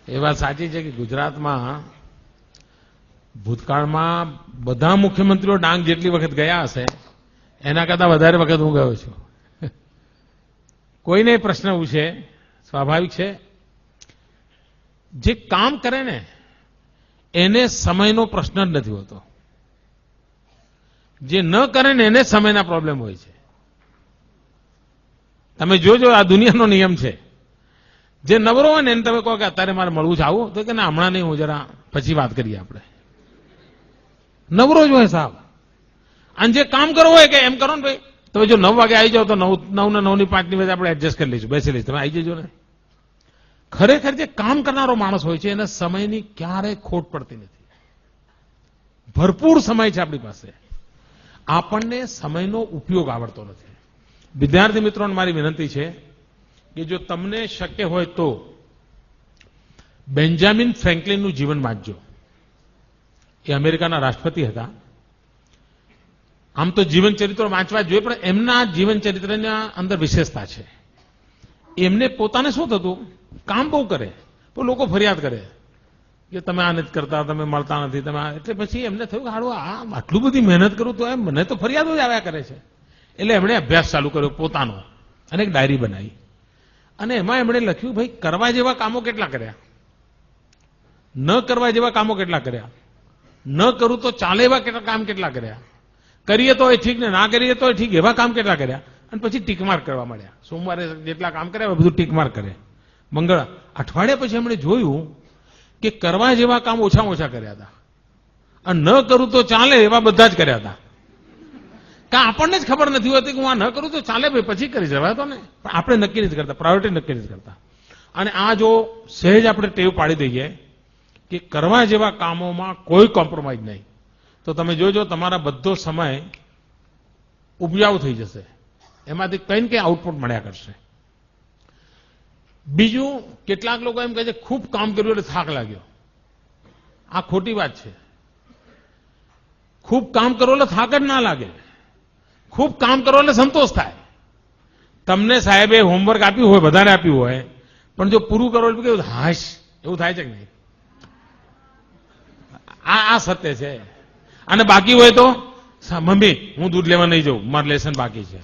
એ વાત સાચી છે કે ગુજરાતમાં ભૂતકાળમાં બધા મુખ્યમંત્રીઓ ડાંગ જેટલી વખત ગયા હશે એના કરતા વધારે વખત હું ગયો છું. કોઈને પ્રશ્ન પૂછે સ્વાભાવિક છે, જે કામ કરે ને એને સમયનો પ્રશ્ન જ નથી હોતો, જે ન કરે ને એને સમયના પ્રોબ્લેમ હોય છે. તમે જોજો આ દુનિયાનો નિયમ છે. જે નવરો હોય ને એને તમે કહો કે અત્યારે મારે મળવું છે આવું, તો કે ના હમણાં નહીં, હું જરા પછી વાત કરીએ આપણે. નવરો જ હોય સાહેબ. અને જે કામ કરવું હોય કે એમ કરો ને ભાઈ, તમે જો 9 વાગે આવી જાઓ તો 9 ને 9 ની 5 ની વચ્ચે આપણે એડજસ્ટ કરી લઈશું, બેસી લઈશું, તમે આવી જજો ને. ખરેખર જે કામ કરનારો માણસ હોય છે એને સમયની ક્યારેય ખોટ પડતી નથી. ભરપૂર સમય છે આપણી પાસે. આપણને સમયનો ઉપયોગ આવડતો નથી. વિદ્યાર્થી મિત્રોને મારી વિનંતી છે કે જો તમને શક્ય હોય તો બેન્જામિન ફ્રેન્કલિનનું જીવન વાંચજો. એ અમેરિકાના રાષ્ટ્રપતિ હતા. આમ તો જીવન ચરિત્રો વાંચવા જોઈએ, પણ એમના જીવન ચરિત્રના અંદર વિશેષતા છે. એમને પોતાને શું થતું, કામ બહુ કરે પણ લોકો ફરિયાદ કરે કે તમે આ નથી કરતા, તમે મળતા નથી, તમે એટલે પછી એમને થયું કે હાડું આટલું બધી મહેનત કરું તો એમ મને તો ફરિયાદો જ આવ્યા કરે છે. એટલે એમણે અભ્યાસ ચાલુ કર્યો પોતાનો અને એક ડાયરી બનાવી અને એમાં એમણે લખ્યું, ભાઈ કરવા જેવા કામો કેટલા કર્યા, ન કરવા જેવા કામો કેટલા કર્યા, ન કરું તો ચાલે એવા કામ કેટલા કર્યા, કરીએ તો એ ઠીક ને ના કરીએ તો ઠીક એવા કામ કેટલા કર્યા. અને પછી ટીકમાર્ક કરવા માંડ્યા. સોમવારે જેટલા કામ કર્યા બધું ટીકમાર્ક કરે. અઠવાડિયા પછી એમણે જોયું કે કરવા જેવા કામ ઓછામાં ઓછા કર્યા હતા અને ન કરું તો ચાલે એવા બધા જ કર્યા હતા. કારણ આપણને જ ખબર નથી હોતી કે હું આ ન કરું તો ચાલે ભાઈ પછી કરી જવાય તો ને, પણ આપણે નક્કી નથી કરતા, પ્રાયોરિટી નક્કી નથી કરતા. અને આ જો સહેજ આપણે ટેવ પાડી દઈએ કે કરવા જેવા કામોમાં કોઈ કોમ્પ્રોમાઇઝ નહીં, તો તમે જોજો તમારા બધો સમય ઉપજાઉ થઈ જશે, એમાંથી કંઈ ને કંઈ આઉટપુટ મળ્યા કરશે. બીજું, કેટલાક લોકો એમ કહે છે ખૂબ કામ કર્યું એટલે થાક લાગ્યો. આ ખોટી વાત છે. ખૂબ કામ કરો એટલે થાક જ ના લાગે. ખૂબ કામ કરો એટલે સંતોષ થાય. તમને સાહેબે હોમવર્ક આપ્યું હોય, બધાને આપ્યું હોય, પણ જો પૂરું કરો એટલે કેવું હાશ એવું થાય છે કે નહીં? આ સત્ય છે. અને બાકી હોય તો મમ્મી હું દૂધ લેવા નહીં જાઉં, મારું લેસન બાકી છે.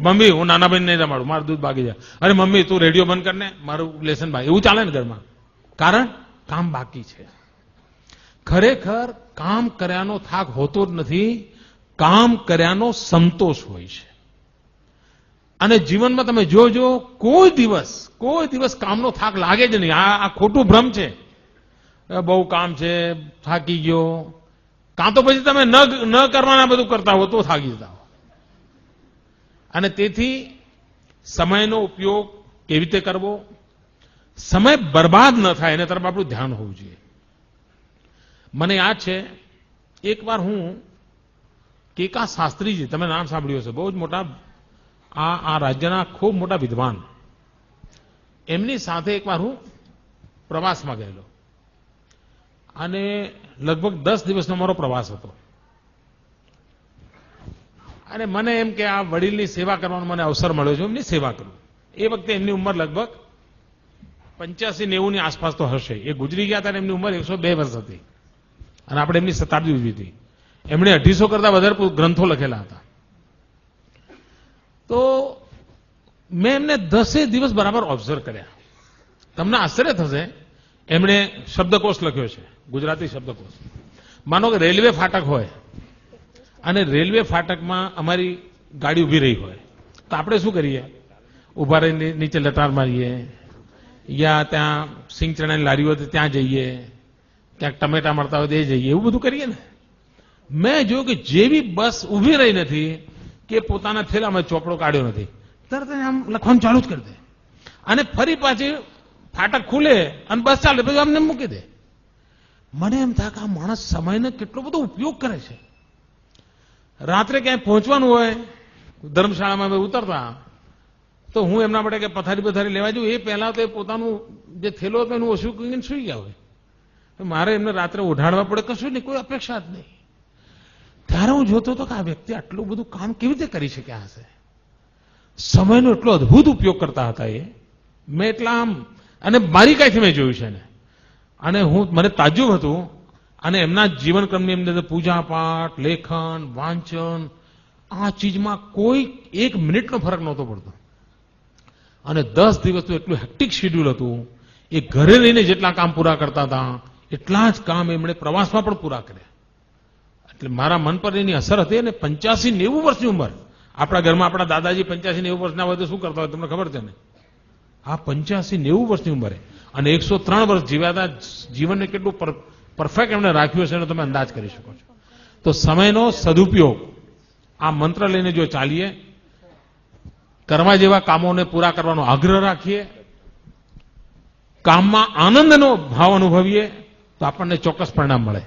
મમ્મી હું નાના ભાઈ નહીં રમાડું, મારું દૂધ બાકી છે. અરે મમ્મી તું રેડિયો બંધ કરને, મારું લેસન બાકી. એવું ચાલે ને ઘરમાં, કારણ કામ બાકી છે. ખરેખર કામ કર્યાનો થાક હોતો જ નથી, કામ કર્યાનો સંતોષ હોય છે. અને જીવનમાં તમે જોજો કોઈ દિવસ કામનો થાક લાગે જ નહીં. આ ખોટું ભ્રમ છે. બહુ કામ છે, થાકી ગયો. કાં તો પછી તમે ન કરવાના બધું કરતા હો તો થાકી જતા હો. અને તેથી સમયનો ઉપયોગ કેવી રીતે કરવો, સમય બરબાદ ન થાય એના તરફ આપણું ધ્યાન હોવું જોઈએ. મને યાદ છે એકવાર હું કેકા શાસ્ત્રીજી, તમે નામ સાંભળ્યું હશે, બહુ જ મોટા આ રાજ્યના ખૂબ મોટા વિદ્વાન, એમની સાથે એકવાર હું પ્રવાસમાં ગયેલો અને લગભગ 10 દિવસનો મારો પ્રવાસ હતો. અને મને એમ કે આ વડીલની સેવા કરવાનો મને અવસર મળ્યો છે, એમની સેવા કરું. એ વખતે એમની ઉંમર લગભગ 85-90 ની આસપાસ તો હશે. એ ગુજરી ગયા હતા, એમની ઉંમર 102 વર્ષ હતી અને આપણે એમની શતાબ્દી ઉજવી હતી. એમણે 250 કરતા વધારે ગ્રંથો લખેલા હતા. તો મેં એમને 10 દિવસ બરાબર ઓબ્ઝર્વ કર્યા. તમને આશ્ચર્ય થશે, એમણે શબ્દકોશ લખ્યો છે, ગુજરાતી શબ્દકોશ. માનો કે રેલવે ફાટક હોય અને રેલવે ફાટકમાં અમારી ગાડી ઉભી રહી હોય તો આપણે શું કરીએ? ઉભા રહીને નીચે લટાર મારીએ, યા ત્યાં સિંગ ચણાની લારી હોય તો ત્યાં જઈએ, ક્યાંક ટમેટા મળતા હોય તો એ જઈએ, એવું બધું કરીએ ને. મેં જોયું કે જેવી બસ ઉભી રહી નથી કે પોતાના થેલામાં ચોપડો કાઢ્યો નથી, તરત આમ લખવાનું ચાલુ જ કરી દે અને ફરી પાછી ફાટક ખુલે અને બસ ચાલે પછી અમને મૂકી દે. મને એમ થાય કે આ માણસ સમયનો કેટલો બધો ઉપયોગ કરે છે. રાત્રે ક્યાંય પહોંચવાનું હોય, ધર્મશાળામાં ઉતરતા તો હું એમના માટે કે પથારી લેવા જઉં, એ પહેલા તો એ પોતાનું જે થેલો હતો એનું ઓછું કરીને સુઈ ગયા હોય. મારે એમને રાત્રે ઉઠાડવા પડે, કશું નહીં, કોઈ અપેક્ષા જ નહીં. ત્યારે હું જોતો હતો કે આ વ્યક્તિ આટલું બધું કામ કેવી રીતે કરી શક્યા હશે. સમયનો એટલો અદભુત ઉપયોગ કરતા હતા એ. મેં એટલા આમ, અને બારીકાઈથી મેં જોયું છે ને. અને મને તાજ્જુબ હતું અને એમના જીવનક્રમની અંદર પૂજાપાઠ, લેખન, વાંચન આ ચીજમાં કોઈ 1 મિનિટનો ફરક નહોતો પડતો. અને 10 દિવસનું એટલું હેક્ટિક શેડ્યુલ હતું. એ ઘરે લઈને જેટલા કામ પૂરા કરતા હતા એટલા જ કામ એમણે પ્રવાસમાં પણ પૂરા કર્યા. એટલે મારા મન પર એની અસર હતી. અને 85-90 વર્ષની ઉંમર, આપણા ઘરમાં આપણા દાદાજી 85-90 વર્ષના હોય તો શું કરતા હોય તમને ખબર છે ને? આ 85-90 વર્ષની ઉંમરે અને 103 વર્ષ જીવ્યા હતા. જીવનને કેટલું પરફેક્ટ એમણે રાખ્યું હશે એનો તમે અંદાજ કરી શકો છો. તો સમયનો સદુપયોગ આ મંત્ર લઈને જો ચાલીએ, કરવા જેવા કામોને પૂરા કરવાનો આગ્રહ રાખીએ, કામમાં આનંદનો ભાવ અનુભવીએ તો આપણને ચોક્કસ પરિણામ મળે.